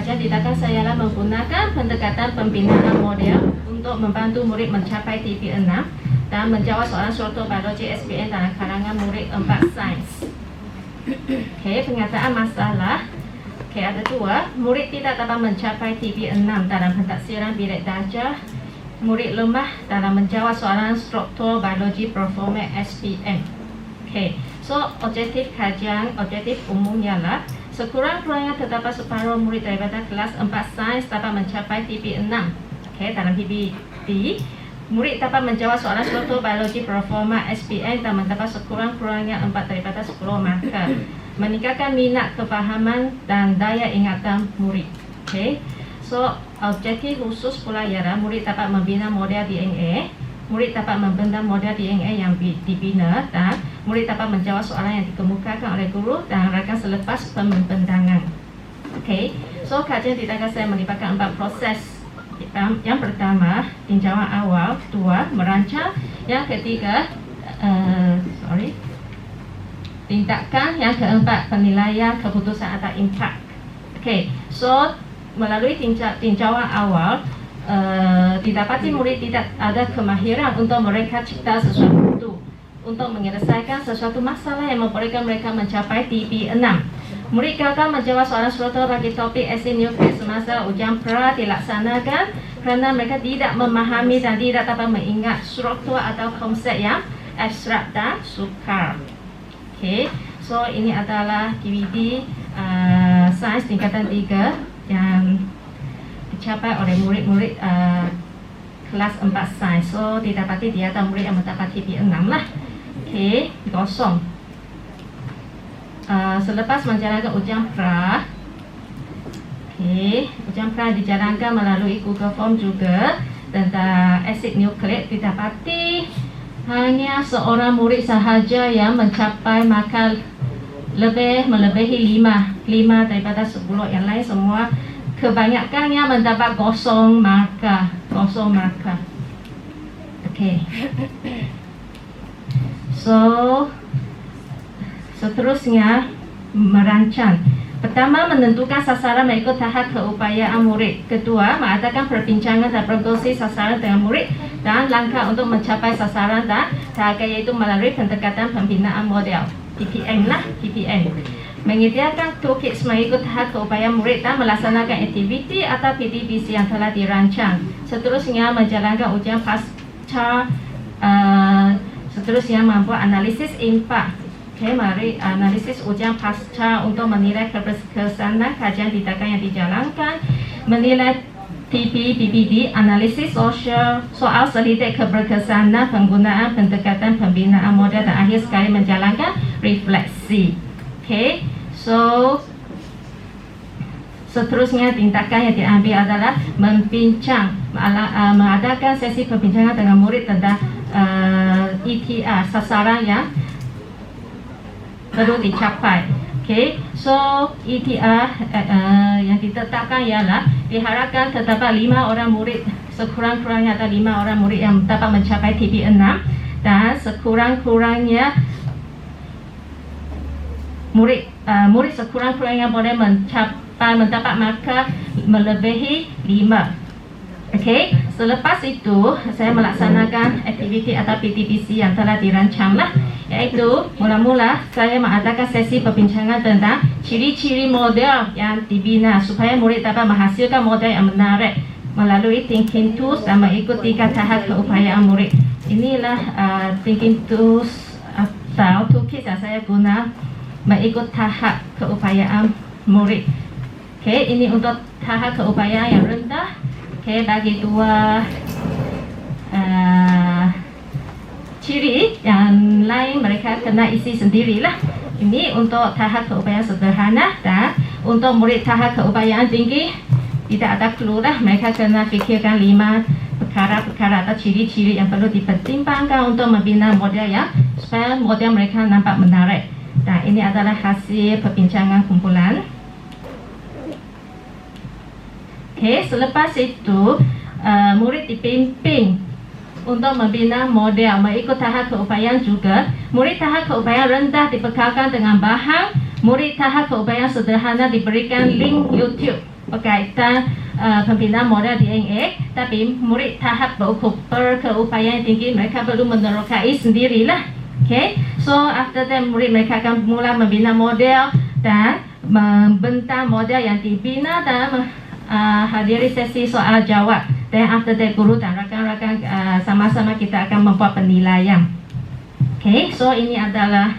kajian tindakan saya ialah menggunakan pendekatan pembinaan model untuk membantu murid mencapai TP6 dan menjawab soalan struktur biologi SPM dalam kalangan murid 4 sains. Okey, penyataan masalah. Okey, ada 2. Murid tidak dapat mencapai TP6 dalam pentafsiran bilik darjah. Murid lemah dalam menjawab soalan struktur biologi performa SPM. Okey, so objektif kajian, objektif umumnya ialah sekurang-kurangnya terdapat separuh murid daripada kelas 4 sains dapat mencapai TP6. Okey, dalam PBB, murid dapat menjawab soalan struktur biologi performa SPM dan mendapat sekurang-kurangnya 4 daripada 10 markah. Meningkatkan minat, kefahaman dan daya ingatan murid. Okey, so objektif khusus pula ialah murid dapat membina model DNA. Murid dapat membina model DNA yang dibina dan murid dapat menjawab soalan yang dikemukakan oleh guru dan rakan selepas pembentangan. Okey, so kajian tindakan saya melibatkan 4 proses. Yang pertama, tinjauan awal. 2, merancang. Yang ketiga, tindakan. Yang keempat, penilaian keputusan atau impact. Okey, so melalui tinjauan awal, didapati murid tidak ada kemahiran untuk mereka cipta sesuatu untuk menyelesaikan sesuatu masalah yang membolehkan mereka mencapai TP6. Murid gagal menjawab soalan struktur bagi topik asid nukleik semasa ujian pra dilaksanakan kerana mereka tidak memahami dan tidak dapat mengingat struktur atau konsep yang abstrak dan sukar. Okey, so ini adalah DVD sains tingkatan 3 yang dicapai oleh murid-murid kelas 4 sains. So didapati dia ada murid yang mendapat TP6 lah. Okey, kosong. Selepas menjalankan ujian pra, okey, ujian pra dijalankan melalui Google Form juga tentang asid nukleik. Didapati hanya seorang murid sahaja yang mencapai markah melebihi 5 daripada 10. Yang lain semua kebanyakannya mendapat kosong markah. Okey. So seterusnya merancang. Pertama, menentukan sasaran mengikut tahap keupayaan murid. Kedua, mengadakan perbincangan dan promosi sasaran dengan murid dan langkah untuk mencapai sasaran dan target, iaitu melalui pendekatan pembinaan model PPM lah, PPM. Menyediakan toolkits mengikut tahap keupayaan murid dan melaksanakan aktiviti atau PDBC yang telah dirancang. Seterusnya, menjalankan ujian pasca. Seterusnya, membuat analisis impak. Okey, mari analisis ujian pasca untuk menilai keberkesanan kajian tindakan yang dijalankan, menilai TP, PPD, analisis sosial, soal selidik keberkesanan penggunaan pendekatan pembinaan model dan akhir sekali menjalankan refleksi. Okey, so seterusnya tindakan yang diambil adalah mengadakan sesi perbincangan dengan murid tentang ETR, sasaran yang perlu dicapai. Okey, so ETR yang ditetapkan ialah diharapkan terdapat 5 orang murid, sekurang-kurangnya ada 5 orang murid yang dapat mencapai TP6 dan sekurang-kurangnya murid sekurang-kurangnya boleh mendapat markah melebihi 5. Okey, selepas itu saya melaksanakan aktiviti atau PTBC yang telah dirancanglah, iaitu mula-mula saya mengadakan sesi perbincangan tentang ciri-ciri model yang dibina supaya murid dapat menghasilkan model yang menarik melalui thinking tools dan mengikuti tahap keupayaan murid. Inilah thinking tools atau toolkit yang saya guna mengikut tahap keupayaan murid. Okey, ini untuk tahap keupayaan yang rendah. Okey, bagi 2 ciri yang lain mereka kena isi sendirilah. Ini untuk tahap keupayaan sederhana, dan untuk murid tahap keupayaan tinggi tidak ada clue lah. Mereka kena fikirkan 5 perkara-perkara atau ciri-ciri yang perlu dipertimbangkan untuk membina model yang supaya model mereka nampak menarik. Dan ini adalah hasil perbincangan kumpulan. Okey, selepas itu murid dipimpin untuk membina model mengikut tahap keupayaan juga. Murid tahap keupayaan rendah dibekalkan dengan bahan. Murid tahap keupayaan sederhana diberikan link YouTube berkaitan pembinaan model DNA, tapi murid tahap berkeupayaan tinggi mereka perlu menerokai sendirilah. Okay, so after that murid mereka akan mula membina model dan membentang model yang dibina dan hadiri sesi soal jawab. Dan after that guru dan rakan-rakan sama-sama kita akan membuat penilaian. Okay, so ini adalah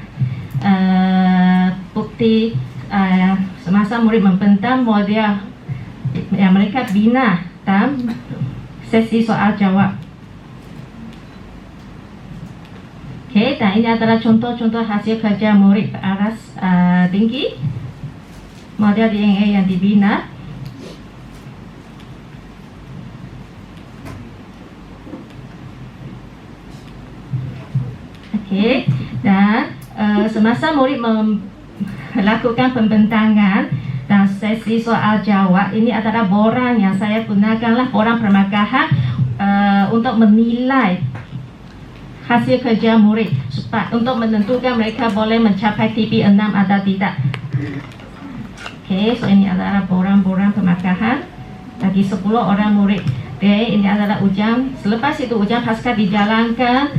bukti semasa murid membentang model yang mereka bina dan sesi soal jawab. Okay, dan ini adalah contoh-contoh hasil kerja murid beraras tinggi model DNA yang dibina. Okay, dan semasa murid melakukan pembentangan dan sesi soal jawab, ini adalah borang yang saya gunakanlah, borang permakahan untuk menilai hasil kerja murid untuk menentukan mereka boleh mencapai TP6 atau tidak. Okay, so ini adalah borang-borang pemakahan bagi 10 orang murid. Okay, ini adalah ujian. Selepas itu ujian pasca dijalankan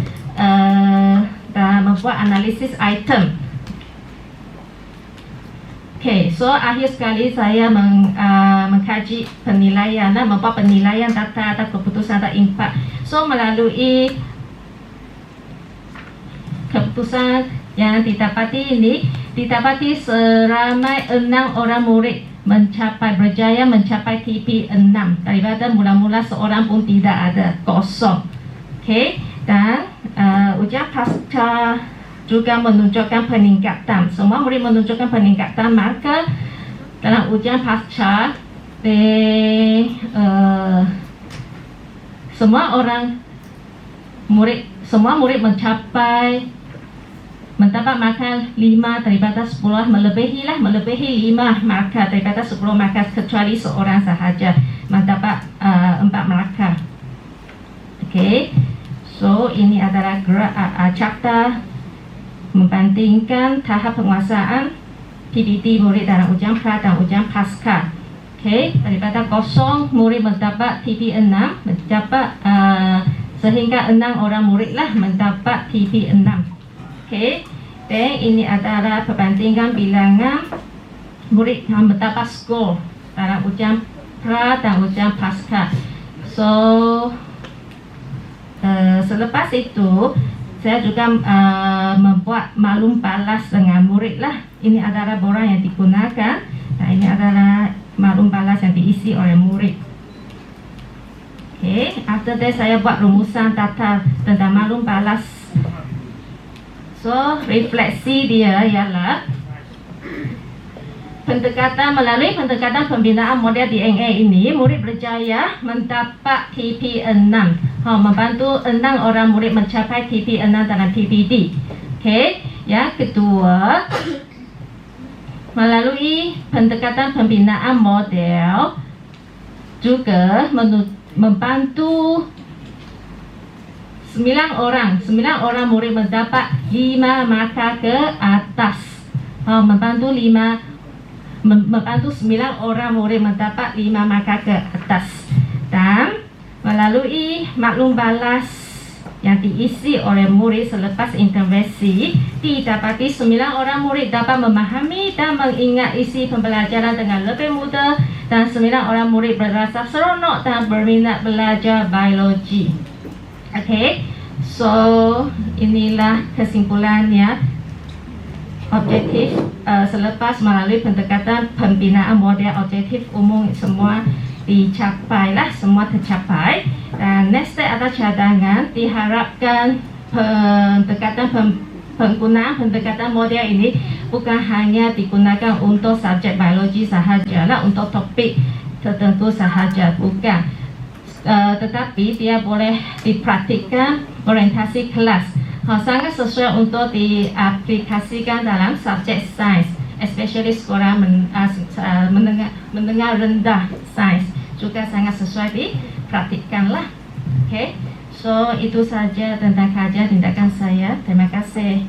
dan membuat analisis item. Okay, so akhir sekali saya mengkaji penilaian dan membuat penilaian data atau keputusan atau impak. So melalui keputusan yang didapati seramai 6 orang murid berjaya mencapai TP6 daripada mula-mula seorang pun tidak ada, kosong. Okay, dan ujian pasca juga menunjukkan peningkatan. Semua murid menunjukkan peningkatan, maka dalam ujian pasca semua murid mendapat markah 5 daripada 10, melebihi 5 markah daripada 10 markah, kecuali seorang sahaja mendapat 4 markah. Okay, so ini adalah carta membandingkan tahap penguasaan PBT murid dalam ujian pra dan ujian pasca. Okay, daripada kosong murid mendapat TP6, sehingga 6 orang muridlah mendapat TP6. Okay, dan ini adalah perbandingan bilangan murid yang mendapat skor dalam ujian pra dan ujian pasca. So selepas itu saya juga membuat maklum balas dengan murid lah. Ini adalah borang yang digunakan. Nah, ini adalah maklum balas yang diisi oleh murid. Okay, after that saya buat rumusan data tentang maklum balas. So refleksi dia ialah melalui pendekatan pembinaan model DNA ini, murid berjaya mendapat TP6. Membantu 6 orang murid mencapai TP6 dalam PBD. Okay, yang kedua, melalui pendekatan pembinaan model juga membantu 9 orang murid mendapat 5 markah ke atas. Membantu 9 orang murid mendapat 5 markah ke atas. Dan melalui maklum balas yang diisi oleh murid selepas intervensi, didapati 9 orang murid dapat memahami dan mengingat isi pembelajaran dengan lebih mudah, dan 9 orang murid berasa seronok dan berminat belajar biologi. Okay, so inilah kesimpulannya. Objektif selepas melalui pendekatan pembinaan model, objektif umum semua dicapailah, semua tercapai. Dan next step atau cadangan, diharapkan penggunaan pendekatan model ini bukan hanya digunakan untuk subjek biologi sahaja, untuk topik tertentu sahaja, bukan. Tetapi dia boleh dipraktikkan orientasi kelas. Sangat sesuai untuk diaplikasikan dalam subjek sains, especially sekolah menengah rendah sains, juga sangat sesuai dipraktikkanlah. Okay, so itu saja tentang kajian tindakan saya. Terima kasih.